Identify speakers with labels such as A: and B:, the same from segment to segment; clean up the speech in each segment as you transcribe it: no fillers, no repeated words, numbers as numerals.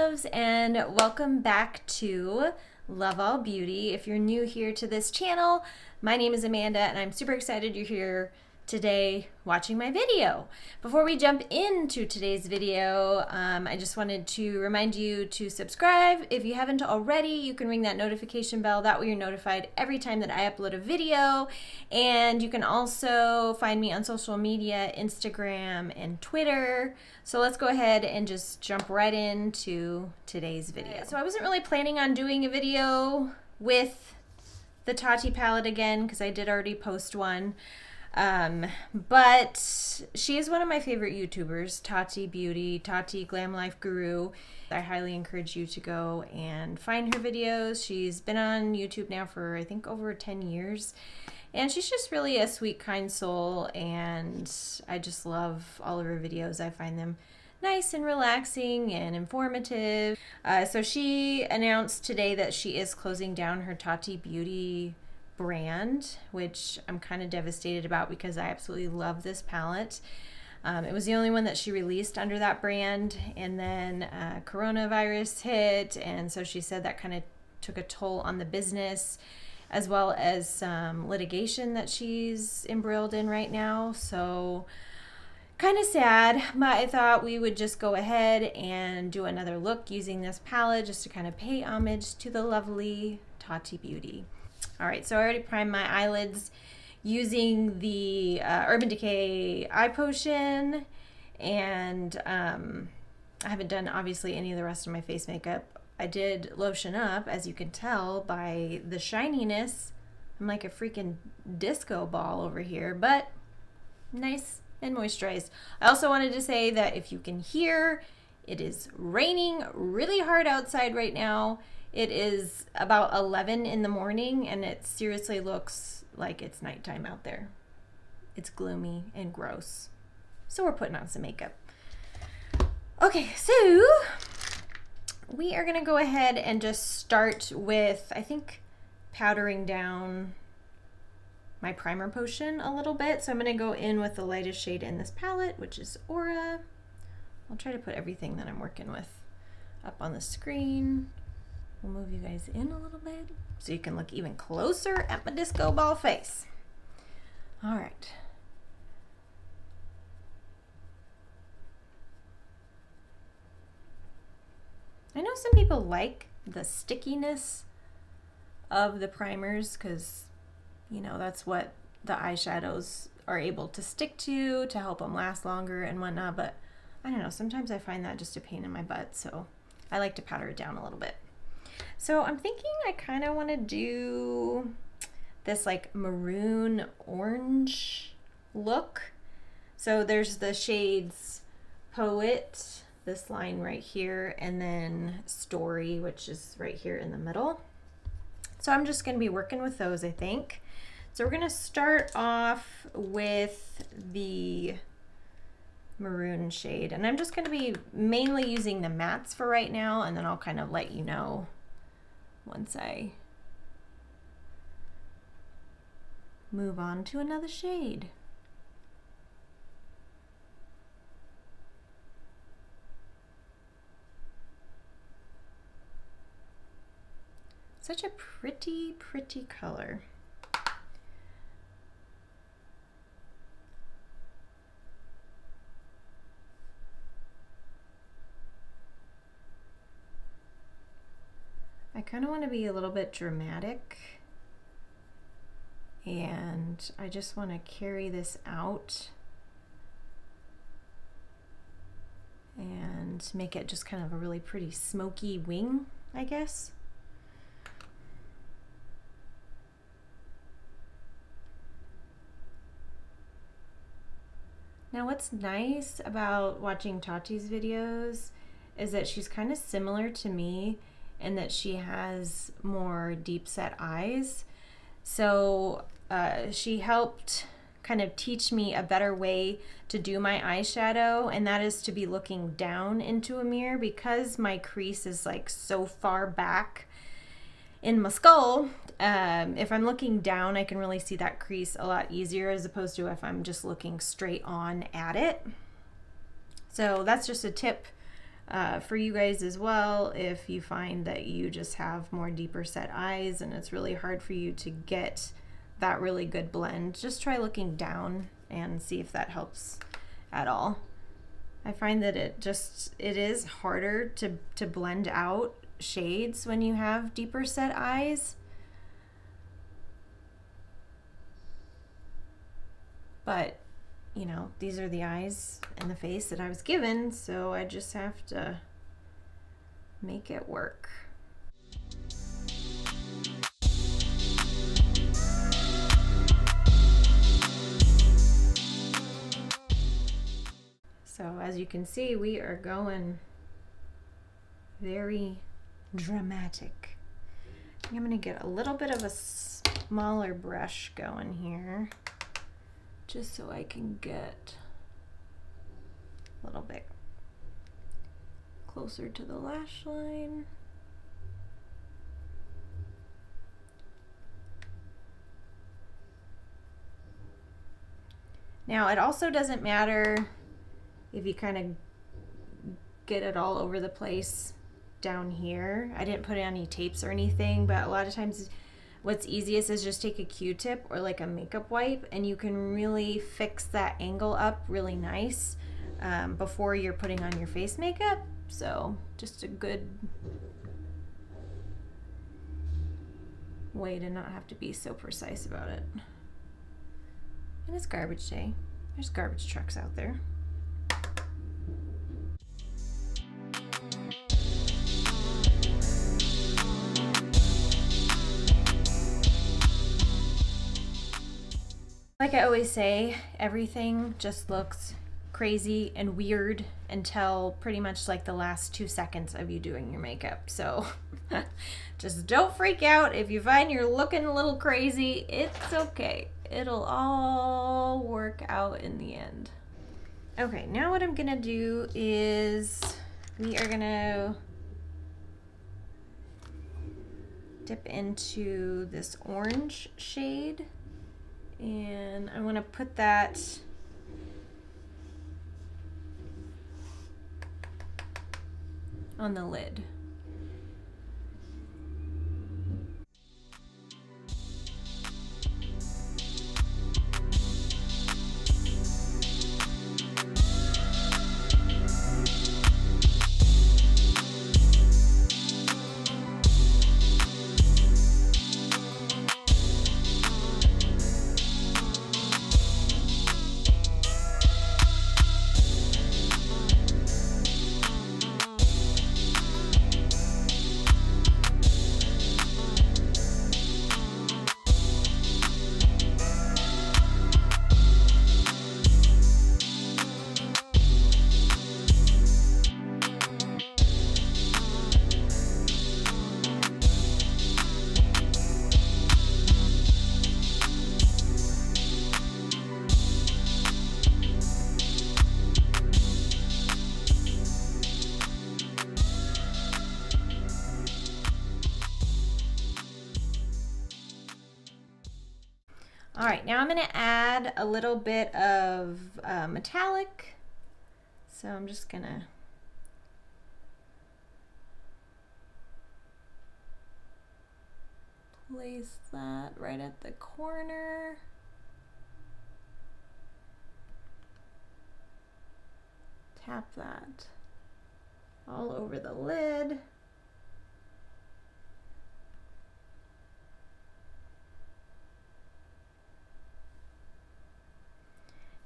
A: loves, and welcome back to Love All Beauty. If you're new here to this channel, my name is Amanda and I'm super excited you're here today watching my video. Before we jump into today's video, I just wanted to remind you to subscribe. If you haven't already, you can ring that notification bell. That way you're notified every time that I upload a video. And you can also find me on social media, Instagram and Twitter. So let's go ahead and just jump right into today's video. So I wasn't really planning on doing a video with the Tati palette again because I did already post one. But she is one of my favorite YouTubers, Tati Beauty, Tati Glam Life Guru. I highly encourage you to go and find her videos. She's been on YouTube now for I think over 10 years. And she's just really a sweet, kind soul, and I just love all of her videos. I find them nice and relaxing and informative. So she announced today that she is closing down her Tati Beauty brand, which I'm kind of devastated about because I absolutely love this palette. It was the only one that she released under that brand, and then coronavirus hit, and so she said that kind of took a toll on the business, as well as some litigation that she's embroiled in right now. So kind of sad, but I thought we would just go ahead and do another look using this palette just to kind of pay homage to the lovely Tati Beauty. All right, so I already primed my eyelids using the Urban Decay Eye Potion, and I haven't done obviously any of the rest of my face makeup. I did lotion up, as you can tell by the shininess. I'm like a freaking disco ball over here, but nice and moisturized. I also wanted to say that if you can hear, it is raining really hard outside right now. It is about 11 in the morning and it seriously looks like it's nighttime out there. It's gloomy and gross. So we're putting on some makeup. Okay, so we are gonna go ahead and just start with, I think, powdering down my primer potion a little bit. So I'm gonna go in with the lightest shade in this palette, which is Aura. I'll try to put everything that I'm working with up on the screen. We'll move you guys in a little bit so you can look even closer at my disco ball face. All right. I know some people like the stickiness of the primers because, you know, that's what the eyeshadows are able to stick to help them last longer and whatnot, but I don't know, sometimes I find that just a pain in my butt, so I like to powder it down a little bit. So I'm thinking I kind of want to do this like maroon orange look. So there's the shades Poet, this line right here, and then Story, which is right here in the middle. So I'm just going to be working with those, I think. So we're going to start off with the maroon shade, and I'm just going to be mainly using the mattes for right now, and then I'll kind of let you know once I move on to another shade. Such a pretty, pretty color. I kind of want to be a little bit dramatic, and I just want to carry this out and make it just kind of a really pretty smoky wing, I guess. Now what's nice about watching Tati's videos is that she's kind of similar to me and that she has more deep set eyes. So she helped kind of teach me a better way to do my eyeshadow, and that is to be looking down into a mirror because my crease is like so far back in my skull. If I'm looking down, I can really see that crease a lot easier as opposed to if I'm just looking straight on at it. So that's just a tip For you guys as well, if you find that you just have more deeper set eyes and it's really hard for you to get that really good blend, just try looking down and see if that helps at all. I find that it is harder to blend out shades when you have deeper set eyes. But, you know, these are the eyes and the face that I was given, so I just have to make it work. So as you can see, we are going very dramatic. I'm gonna get a little bit of a smaller brush going here, just so I can get a little bit closer to the lash line. Now, it also doesn't matter if you kind of get it all over the place down here. I didn't put any tapes or anything, but a lot of times what's easiest is just take a Q-tip or like a makeup wipe, and you can really fix that angle up really nice before you're putting on your face makeup. So just a good way to not have to be so precise about it. And it's garbage day. There's garbage trucks out there. Like I always say, everything just looks crazy and weird until pretty much like the last 2 seconds of you doing your makeup. So just don't freak out if you find you're looking a little crazy. It's okay. It'll all work out in the end. Okay, now what I'm gonna do is we are gonna dip into this orange shade, and I want to put that on the lid. All right, now I'm gonna add a little bit of metallic. So I'm just gonna place that right at the corner. Tap that all over the lid.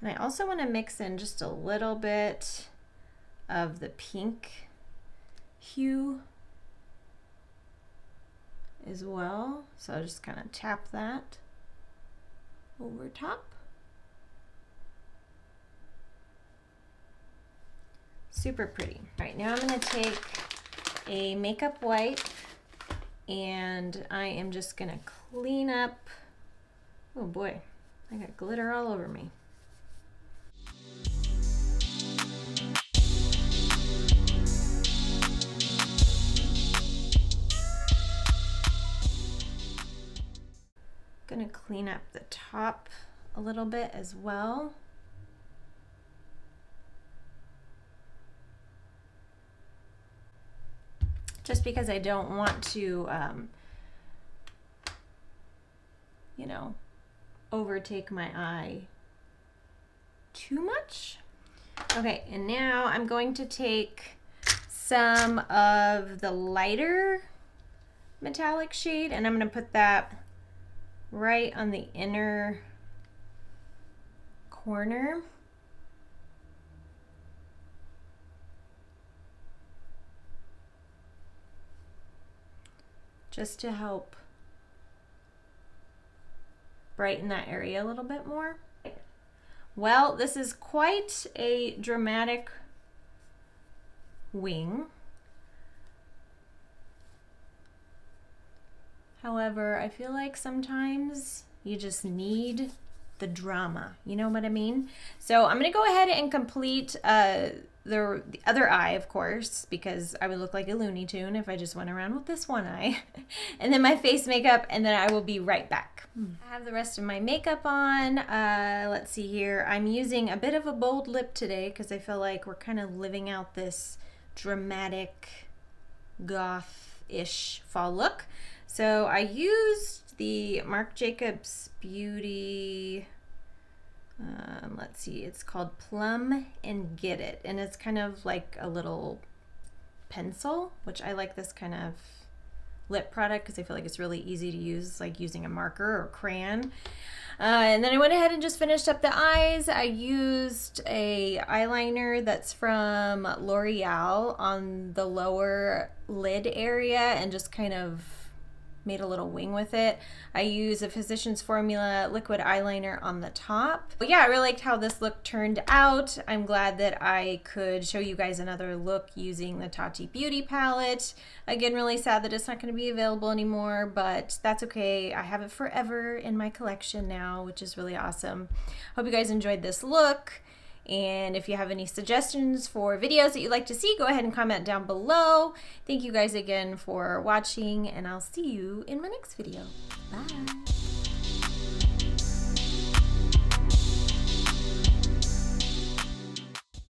A: And I also want to mix in just a little bit of the pink hue as well. So I'll just kind of tap that over top. Super pretty. All right, now I'm going to take a makeup wipe and I am just going to clean up. Oh boy, I got glitter all over me. Gonna clean up the top a little bit as well. just because I don't want to, you know, overtake my eye too much. Okay, and now I'm going to take some of the lighter metallic shade and I'm going to put that right on the inner corner. Just to help brighten that area a little bit more. Well, this is quite a dramatic wing. However, I feel like sometimes you just need the drama. You know what I mean? So I'm going to go ahead and complete the other eye, of course, because I would look like a Looney Tune if I just went around with this one eye. And then my face makeup, and then I will be right back. I have the rest of my makeup on. Let's see here. I'm using a bit of a bold lip today because I feel like we're kind of living out this dramatic goth-ish fall look. So I used the Marc Jacobs Beauty, let's see, it's called Plum and Get It. And it's kind of like a little pencil, which I like this kind of lip product because I feel like it's really easy to use, like using a marker or crayon. And then I went ahead and just finished up the eyes. I used a eyeliner that's from L'Oreal on the lower lid area and just kind of made a little wing with it. I use a Physicians Formula liquid eyeliner on the top. But yeah, I really liked how this look turned out. I'm glad that I could show you guys another look using the Tati Beauty palette. Again, really sad that it's not going to be available anymore, but that's okay. I have it forever in my collection now, which is really awesome. Hope you guys enjoyed this look. And if you have any suggestions for videos that you'd like to see, go ahead and comment down below. Thank you guys again for watching, and I'll see you in my next video. Bye.